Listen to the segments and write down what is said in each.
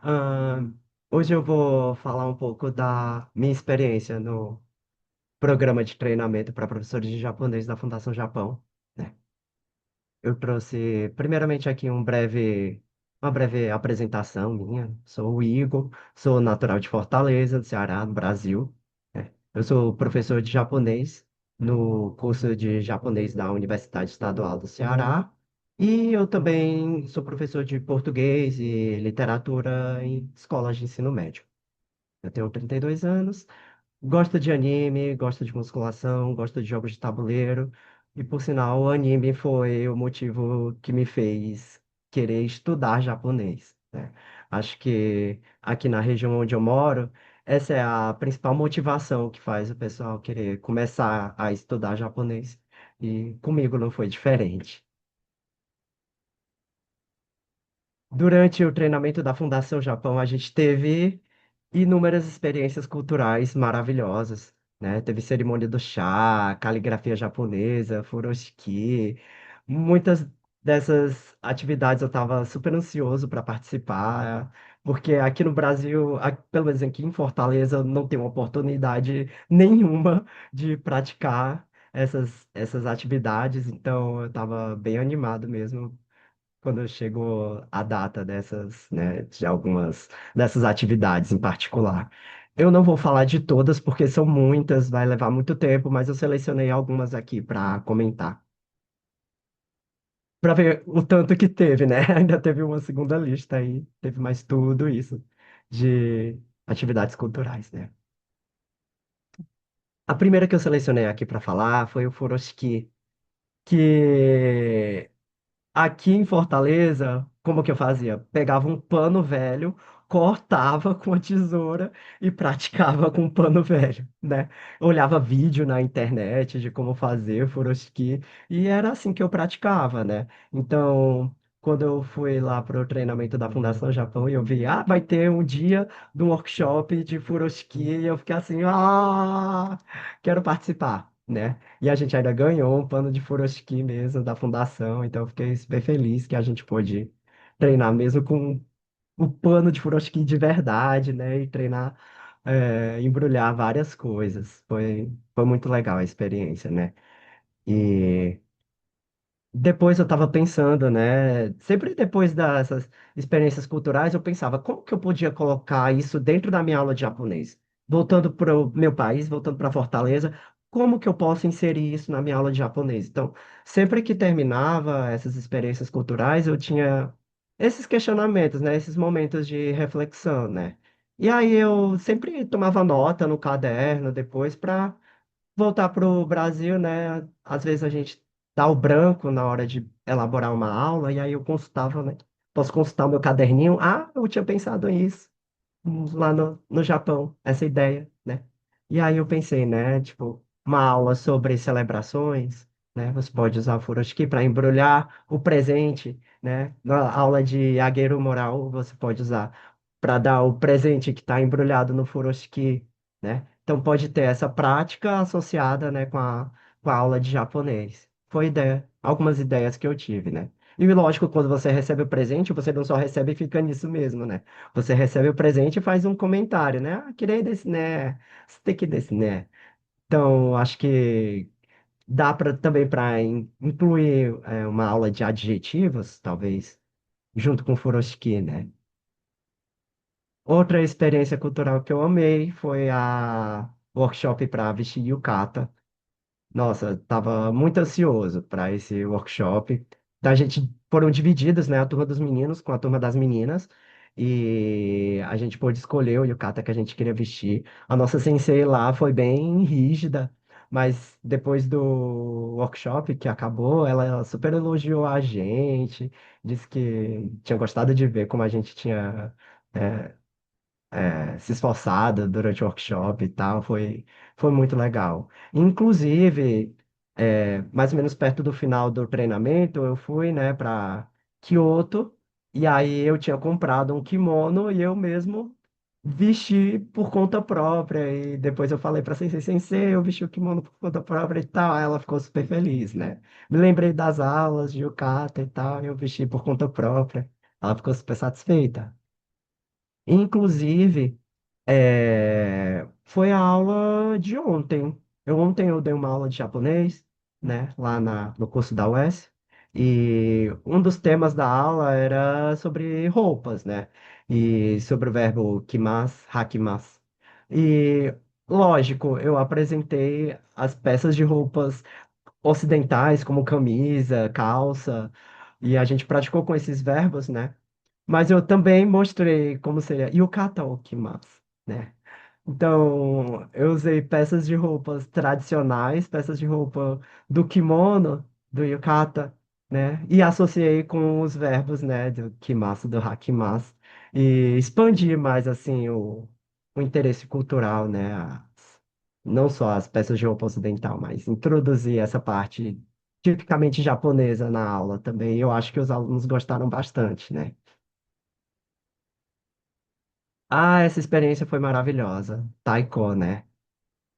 Ahn, Hoje eu vou falar um pouco da minha experiência no programa de treinamento para professores de japonês da Fundação Japão, né? Eu trouxe, primeiramente, aqui uma breve apresentação minha. Sou o Igor, sou natural de Fortaleza, do Ceará, no Brasil, né? Eu sou professor de japonês no curso de japonês da Universidade Estadual do Ceará. E eu também sou professor de português e literatura em escolas de ensino médio. Eu tenho 32 anos, gosto de anime, gosto de musculação, gosto de jogos de tabuleiro. E por sinal, o anime foi o motivo que me fez querer estudar japonês, né? Acho que aqui na região onde eu moro, essa é a principal motivação que faz o pessoal querer começar a estudar japonês. E comigo não foi diferente. Durante o treinamento da Fundação Japão, a gente teve inúmeras experiências culturais maravilhosas, né? Teve cerimônia do chá, caligrafia japonesa, furoshiki. Muitas dessas atividades eu estava super ansioso para participar, porque aqui no Brasil, pelo menos aqui em Fortaleza, eu não tenho oportunidade nenhuma de praticar essas atividades, então eu estava bem animado mesmo quando chegou a data dessas, né, de algumas dessas atividades em particular. Eu não vou falar de todas porque são muitas, vai levar muito tempo, mas eu selecionei algumas aqui para comentar, para ver o tanto que teve, né? Ainda teve uma segunda lista aí, teve mais tudo isso de atividades culturais, né? A primeira que eu selecionei aqui para falar foi o Furoshiki, que aqui em Fortaleza, como que eu fazia? Pegava um pano velho, cortava com a tesoura e praticava com o pano velho, né? Olhava vídeo na internet de como fazer furoshiki e era assim que eu praticava, né? Então, quando eu fui lá para o treinamento da Fundação Japão e eu vi, vai ter um dia de um workshop de furoshiki, e eu fiquei assim, quero participar, né? E a gente ainda ganhou um pano de furoshiki mesmo da fundação, então eu fiquei super feliz que a gente pôde treinar mesmo com o pano de furoshiki de verdade, né? E treinar, embrulhar várias coisas. Foi muito legal a experiência, né? E depois eu estava pensando, né? Sempre depois dessas experiências culturais, eu pensava como que eu podia colocar isso dentro da minha aula de japonês. Voltando para o meu país, voltando para Fortaleza, como que eu posso inserir isso na minha aula de japonês? Então, sempre que terminava essas experiências culturais, eu tinha esses questionamentos, né? Esses momentos de reflexão, né? E aí eu sempre tomava nota no caderno depois para voltar para o Brasil, né? Às vezes a gente dá o branco na hora de elaborar uma aula, e aí eu consultava, né? Posso consultar o meu caderninho? Eu tinha pensado nisso lá no Japão, essa ideia, né? E aí eu pensei, né? Tipo, uma aula sobre celebrações, né? Você pode usar o furoshiki para embrulhar o presente, né? Na aula de Ageru Moral, você pode usar para dar o presente que está embrulhado no furoshiki, né? Então pode ter essa prática associada, né, com a aula de japonês. Foi algumas ideias que eu tive, né? E lógico, quando você recebe o presente, você não só recebe e fica nisso mesmo, né? Você recebe o presente e faz um comentário, né? Queria desse, né? Você que desse, né? Então, acho que dá também para incluir uma aula de adjetivos, talvez, junto com furoshiki, né? Outra experiência cultural que eu amei foi a workshop para vestir yukata. Nossa, estava muito ansioso para esse workshop. A gente foram divididos, né, a turma dos meninos com a turma das meninas, e a gente pôde escolher o yukata que a gente queria vestir. A nossa sensei lá foi bem rígida, mas depois do workshop que acabou, ela super elogiou a gente, disse que tinha gostado de ver como a gente tinha é, se esforçado durante o workshop e tal, foi muito legal. Inclusive, mais ou menos perto do final do treinamento, eu fui, né, para Kyoto, e aí eu tinha comprado um kimono e eu mesmo vesti por conta própria, e depois eu falei para Sensei, eu vesti o kimono por conta própria e tal, aí ela ficou super feliz, né? Me lembrei das aulas de yukata e tal, e eu vesti por conta própria. Ela ficou super satisfeita. Inclusive, foi a aula de ontem. Ontem eu dei uma aula de japonês, né, lá no curso da UES, e um dos temas da aula era sobre roupas, né, e sobre o verbo kimasu, hakimasu. E, lógico, eu apresentei as peças de roupas ocidentais, como camisa, calça, e a gente praticou com esses verbos, né? Mas eu também mostrei como seria yukata okimasu, né? Então, eu usei peças de roupas tradicionais, peças de roupa do kimono, do yukata, né? E associei com os verbos, né, do kimasu, do hakimasu, e expandi mais, assim, o interesse cultural, né? Não só as peças de roupa ocidental, mas introduzir essa parte tipicamente japonesa na aula também. Eu acho que os alunos gostaram bastante, né? Ah, essa experiência foi maravilhosa. Taiko, né?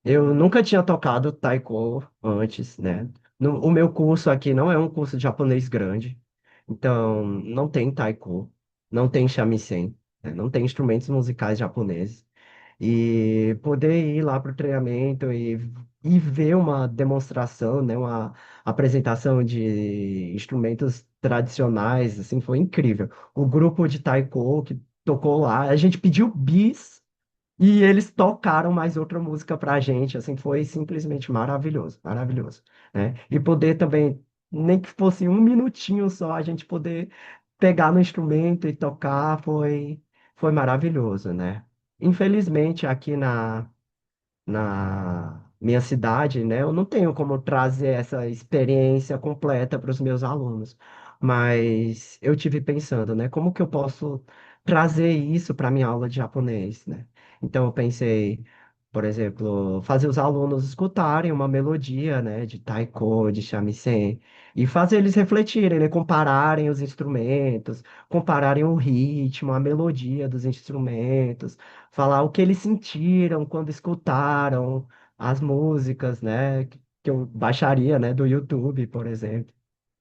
Eu nunca tinha tocado taiko antes, né? O meu curso aqui não é um curso de japonês grande, então não tem taiko, não tem shamisen, né? Não tem instrumentos musicais japoneses. E poder ir lá para o treinamento e ver uma demonstração, né? Uma apresentação de instrumentos tradicionais, assim, foi incrível. O grupo de taiko que tocou lá, a gente pediu bis. E eles tocaram mais outra música pra gente, assim, foi simplesmente maravilhoso, maravilhoso, né? E poder também, nem que fosse um minutinho só, a gente poder pegar no instrumento e tocar, foi maravilhoso, né? Infelizmente, aqui na minha cidade, né? Eu não tenho como trazer essa experiência completa para os meus alunos, mas eu tive pensando, né? Como que eu posso trazer isso para minha aula de japonês, né? Então eu pensei, por exemplo, fazer os alunos escutarem uma melodia, né? De taiko, de shamisen, e fazer eles refletirem, né? Compararem os instrumentos, compararem o ritmo, a melodia dos instrumentos, falar o que eles sentiram quando escutaram as músicas, né, que eu baixaria, né, do YouTube, por exemplo,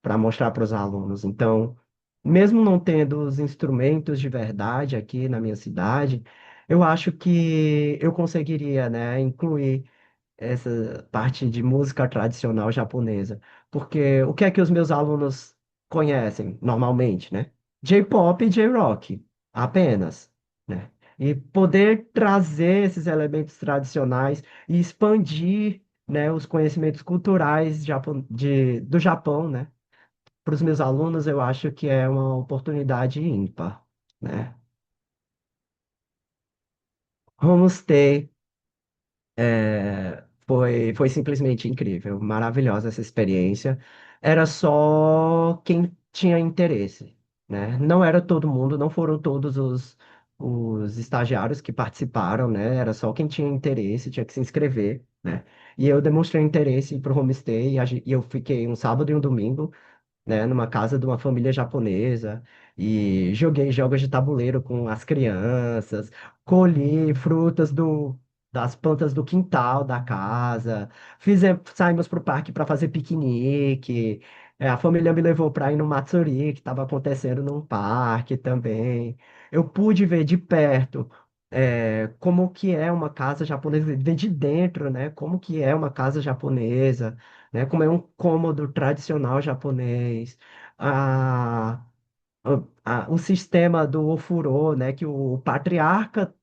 para mostrar para os alunos. Então, mesmo não tendo os instrumentos de verdade aqui na minha cidade, eu acho que eu conseguiria, né, incluir essa parte de música tradicional japonesa. Porque o que é que os meus alunos conhecem normalmente, né? J-pop e J-rock, apenas, né? E poder trazer esses elementos tradicionais e expandir, né, os conhecimentos culturais do Japão, né? Para os meus alunos, eu acho que é uma oportunidade ímpar, né? Homestay. Foi simplesmente incrível, maravilhosa essa experiência. Era só quem tinha interesse, né? Não era todo mundo, não foram todos os estagiários que participaram, né? Era só quem tinha interesse, tinha que se inscrever, né? E eu demonstrei interesse para o homestay e eu fiquei um sábado e um domingo, né, numa casa de uma família japonesa e joguei jogos de tabuleiro com as crianças, colhi frutas das plantas do quintal da casa, saímos para o parque para fazer piquenique. A família me levou para ir no Matsuri, que estava acontecendo num parque também. Eu pude ver de perto como que é uma casa japonesa, ver de dentro, né? Como que é uma casa japonesa, né? Como é um cômodo tradicional japonês, a, o sistema do ofurô, né? Que o patriarca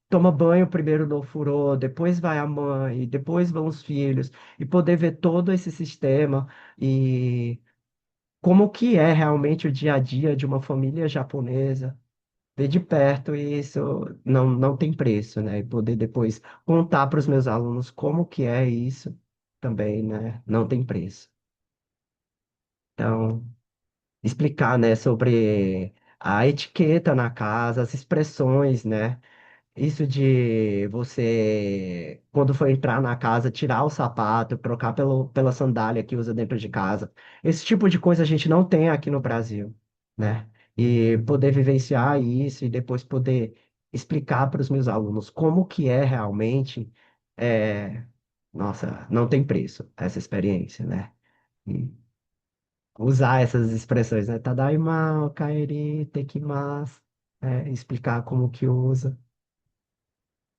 toma banho primeiro no ofurô, depois vai a mãe, depois vão os filhos, e poder ver todo esse sistema e como que é realmente o dia a dia de uma família japonesa. Ver de perto e isso não tem preço, né? E poder depois contar para os meus alunos como que é isso também, né? Não tem preço. Então, explicar, né, sobre a etiqueta na casa, as expressões, né? Isso de você, quando for entrar na casa, tirar o sapato, trocar pela sandália que usa dentro de casa. Esse tipo de coisa a gente não tem aqui no Brasil, né? E poder vivenciar isso e depois poder explicar para os meus alunos como que é realmente, é... nossa, não tem preço essa experiência, né? E usar essas expressões, né? Tadaima, okaeri, tekimasu. explicar como que usa.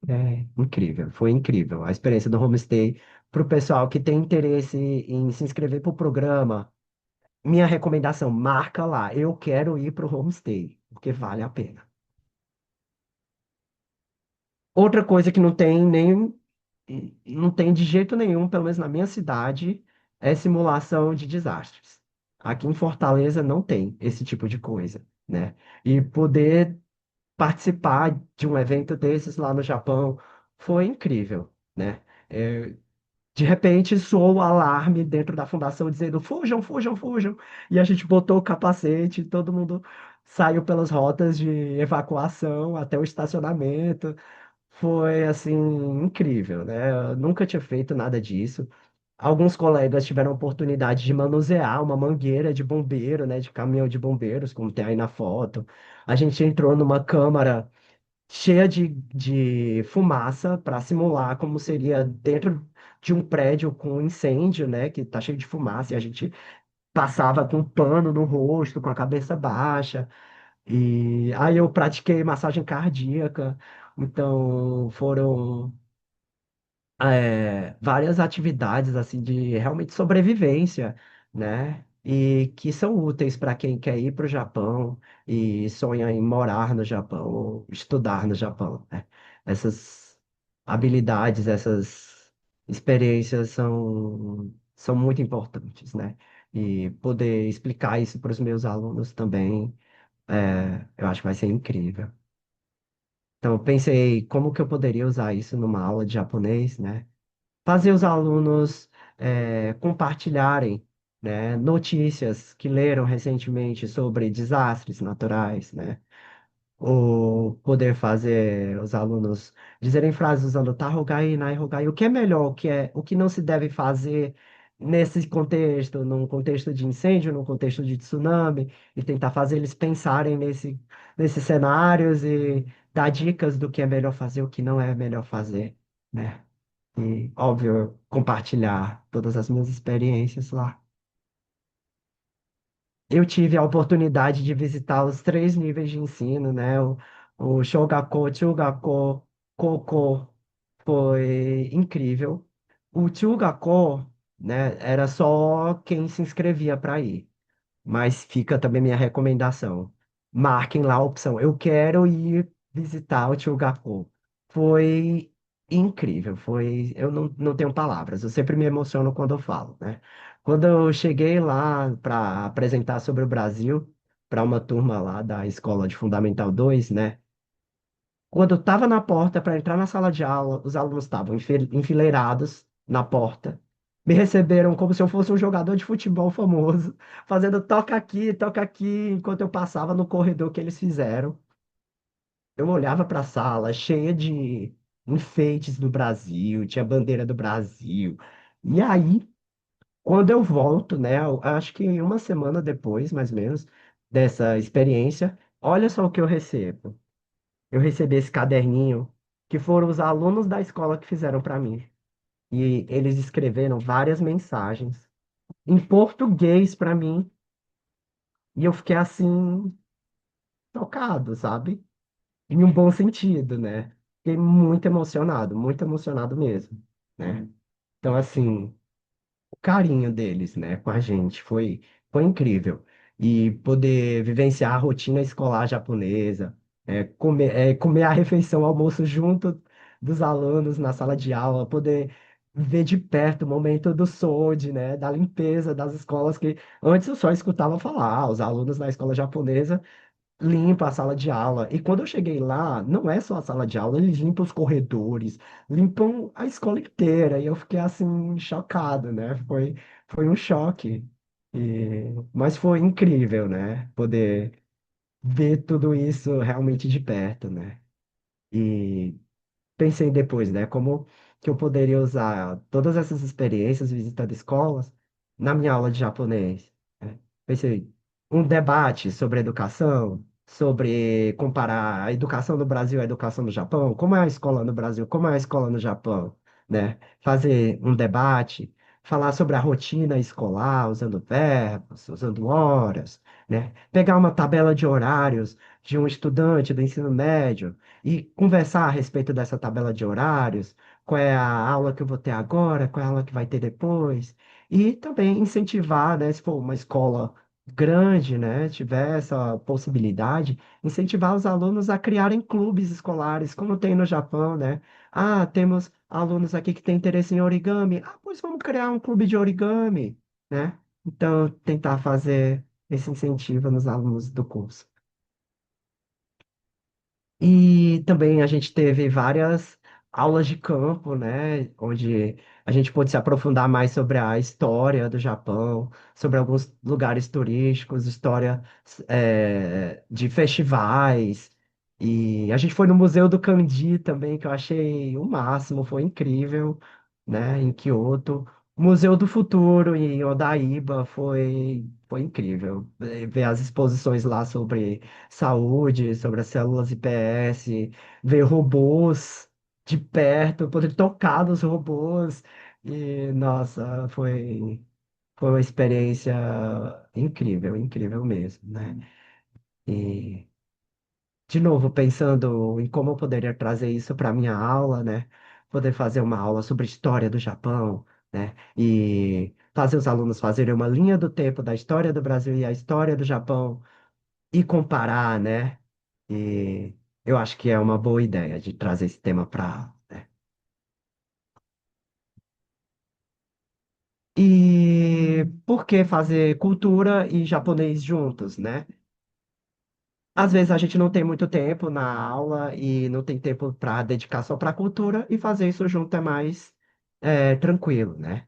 É incrível, foi incrível a experiência do homestay. Para o pessoal que tem interesse em se inscrever para o programa, minha recomendação, marca lá, eu quero ir para o homestay, porque vale a pena. Outra coisa que não tem de jeito nenhum, pelo menos na minha cidade, é simulação de desastres. Aqui em Fortaleza não tem esse tipo de coisa, né? E poder participar de um evento desses lá no Japão foi incrível, né? É, de repente soou o alarme dentro da fundação dizendo fujam, fujam, fujam. E a gente botou o capacete, todo mundo saiu pelas rotas de evacuação até o estacionamento. Foi assim incrível, né? Eu nunca tinha feito nada disso. Alguns colegas tiveram a oportunidade de manusear uma mangueira de bombeiro, né, de caminhão de bombeiros, como tem aí na foto. A gente entrou numa câmara cheia de fumaça para simular como seria dentro de um prédio com incêndio, né, que tá cheio de fumaça, e a gente passava com um pano no rosto, com a cabeça baixa, e aí eu pratiquei massagem cardíaca, então foram várias atividades assim de realmente sobrevivência, né? E que são úteis para quem quer ir para o Japão e sonha em morar no Japão ou estudar no Japão, né? Essas habilidades, essas experiências são muito importantes, né? E poder explicar isso para os meus alunos também, eu acho que vai ser incrível. Então, eu pensei como que eu poderia usar isso numa aula de japonês, né? Fazer os alunos compartilharem, né, notícias que leram recentemente sobre desastres naturais, né? Ou poder fazer os alunos dizerem frases usando Tahogai, Naihogai, o que é melhor, o que não se deve fazer nesse contexto, num contexto de incêndio, num contexto de tsunami, e tentar fazer eles pensarem nesses cenários e dar dicas do que é melhor fazer, o que não é melhor fazer, né? E, óbvio, compartilhar todas as minhas experiências lá. Eu tive a oportunidade de visitar os três níveis de ensino, né? O Shogako, Chugako, Koko foi incrível. O Chugako, né, era só quem se inscrevia para ir. Mas fica também minha recomendação. Marquem lá a opção. Eu quero ir visitar o Tio. Foi incrível. Eu não tenho palavras. Eu sempre me emociono quando eu falo, né? Quando eu cheguei lá para apresentar sobre o Brasil, para uma turma lá da Escola de Fundamental 2, né? Quando eu estava na porta para entrar na sala de aula, os alunos estavam enfileirados na porta. Me receberam como se eu fosse um jogador de futebol famoso, fazendo toca aqui, enquanto eu passava no corredor que eles fizeram. Eu olhava para a sala cheia de enfeites do Brasil, tinha bandeira do Brasil. E aí, quando eu volto, né, eu acho que uma semana depois, mais ou menos, dessa experiência, olha só o que eu recebo. Eu recebi esse caderninho que foram os alunos da escola que fizeram para mim. E eles escreveram várias mensagens em português para mim. E eu fiquei assim, tocado, sabe? Em um bom sentido, né? Fiquei muito emocionado mesmo, né? Então, assim, o carinho deles, né, com a gente foi incrível. E poder vivenciar a rotina escolar japonesa, comer a refeição, almoço junto dos alunos na sala de aula, poder ver de perto o momento do SOD, né, da limpeza das escolas que antes eu só escutava falar, os alunos na escola japonesa limpa a sala de aula. E quando eu cheguei lá, não é só a sala de aula, eles limpam os corredores, limpam a escola inteira. E eu fiquei assim, chocado, né? Foi um choque. Mas foi incrível, né? Poder ver tudo isso realmente de perto, né? E pensei depois, né? Como que eu poderia usar todas essas experiências visitando escolas na minha aula de japonês, né? Pensei, um debate sobre educação, sobre comparar a educação no Brasil e a educação no Japão, como é a escola no Brasil, como é a escola no Japão, né? Fazer um debate, falar sobre a rotina escolar, usando verbos, usando horas, né? Pegar uma tabela de horários de um estudante do ensino médio e conversar a respeito dessa tabela de horários, qual é a aula que eu vou ter agora, qual é a aula que vai ter depois, e também incentivar, né, se for uma escola grande, né, tiver essa possibilidade, incentivar os alunos a criarem clubes escolares, como tem no Japão, né? Ah, temos alunos aqui que têm interesse em origami. Ah, pois vamos criar um clube de origami, né? Então, tentar fazer esse incentivo nos alunos do curso. E também a gente teve várias aulas de campo, né? Onde a gente pôde se aprofundar mais sobre a história do Japão, sobre alguns lugares turísticos, história, de festivais. E a gente foi no Museu do Kanди também, que eu achei o máximo, foi incrível, né? Em Kyoto. Museu do Futuro em Odaiba foi incrível. Ver as exposições lá sobre saúde, sobre as células IPS, ver robôs de perto, poder tocar nos robôs. E, nossa, foi uma experiência incrível, incrível mesmo, né? E, de novo, pensando em como eu poderia trazer isso para minha aula, né? Poder fazer uma aula sobre história do Japão, né? E fazer os alunos fazerem uma linha do tempo da história do Brasil e a história do Japão e comparar, né? E eu acho que é uma boa ideia de trazer esse tema para. Né? E por que fazer cultura e japonês juntos, né? Às vezes a gente não tem muito tempo na aula e não tem tempo para dedicar só para cultura e fazer isso junto é mais tranquilo, né?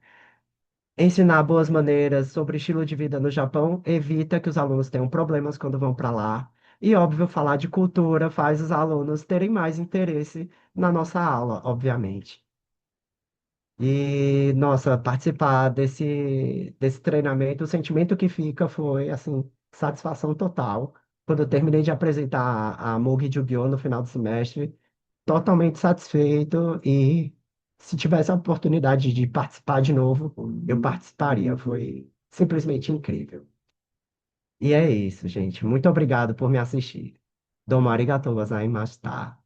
Ensinar boas maneiras sobre estilo de vida no Japão evita que os alunos tenham problemas quando vão para lá. E, óbvio, falar de cultura faz os alunos terem mais interesse na nossa aula, obviamente. E, nossa, participar desse treinamento, o sentimento que fica foi, assim, satisfação total. Quando eu terminei de apresentar a Mugi Yu-Gi-Oh! No final do semestre, totalmente satisfeito e se tivesse a oportunidade de participar de novo, eu participaria. Foi simplesmente incrível. E é isso, gente. Muito obrigado por me assistir. Domo arigatou gozaimashita.